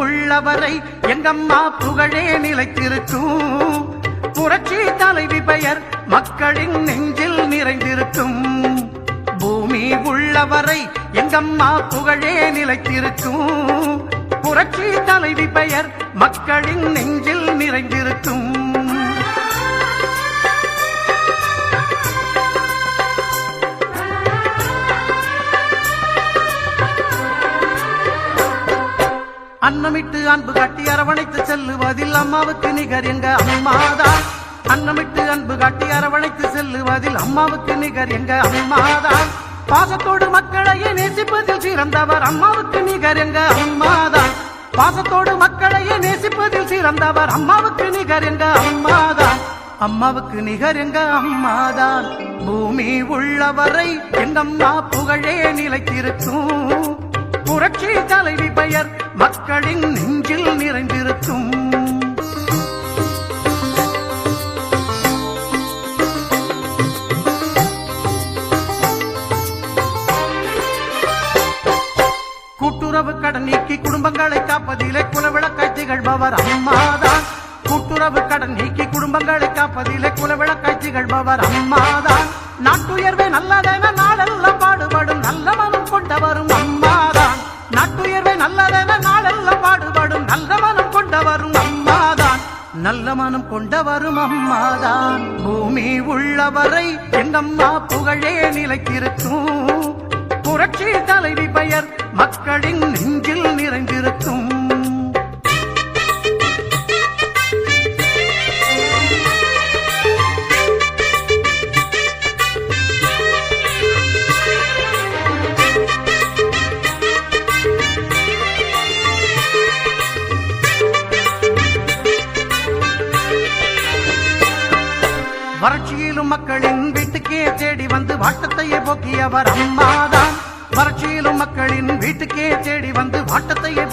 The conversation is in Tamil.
உள்ளவரை எங்கம்மா புகழே நிலைத்திருக்கும். புரட்சி தலைவி பெயர் மக்களின் நெஞ்சில் நிறைந்திருக்கும். பூமி உள்ளவரை எங்கம்மா புகழே நிலைத்திருக்கும். புரட்சி தலைவி பெயர் மக்களின் நெஞ்சில் நிறைந்திருக்கும். அன்னமிட்டு அன்பு காட்டி அரவணைத்து செல்லுவதில் அம்மாவுக்கு நிகர் எங்க அம்மாதான். அன்னமிட்டு அன்பு காட்டி அரவணைத்து செல்லுவதில் அம்மாவுக்கு நிகர் எங்க அம்மாதான். பாசத்தோடு மக்களையே நேசிப்பதில் சிறந்தவர் அம்மாவுக்கு நிகர் எங்க அம்மாதான். பாசத்தோடு மக்களையே நேசிப்பதில் சிறந்தவர் அம்மாவுக்கு நிகர் எங்க அம்மாதான். அம்மாவுக்கு நிகர் எங்க அம்மாதான். பூமி உள்ளவரை எங்கம்மா புகழே நிலைத்திருக்கும். புரட்சி தலைவி பெயர் மக்களின் நெஞ்சில் நிறைந்திருக்கும். கூட்டுறவு கடன் நீக்கி குடும்பங்களை காப்பதிலே குலவிளக்காய் திகழ்பவர் அம்மாதான். கூட்டுறவு கடன் நீக்கி குடும்பங்களை காப்பதிலே குலவிளக்காய் திகழ்பவர் அம்மாதான். நாட்டுயர்வே நல்லதென நாளெல்லாம் பாடுபடும் நல்ல மனம் கொண்டவரும் அம்மாதான். நாட்டுயர்வே நல்லதென நாளெல்லாம் பாடுபடும் நல்ல மனம் கொண்டவரும் அம்மாதான். நல்ல மனம் கொண்டவரும் அம்மாதான். பூமி உள்ளவரை எங்கம்மா புகழே நிலைத்திருக்கும். புரட்சி தலைவி பெயர் மக்களின் நெஞ்சில் நிறைந்திருக்கும். வறட்சியிலும் மக்களின் வீட்டுக்கே தேடி வந்து வாட்டத்தையே போக்கியவர் அம்மாதான். வறட்சியிலும் மக்களின் வீட்டுக்கே தேடி வந்து வாட்டத்தையே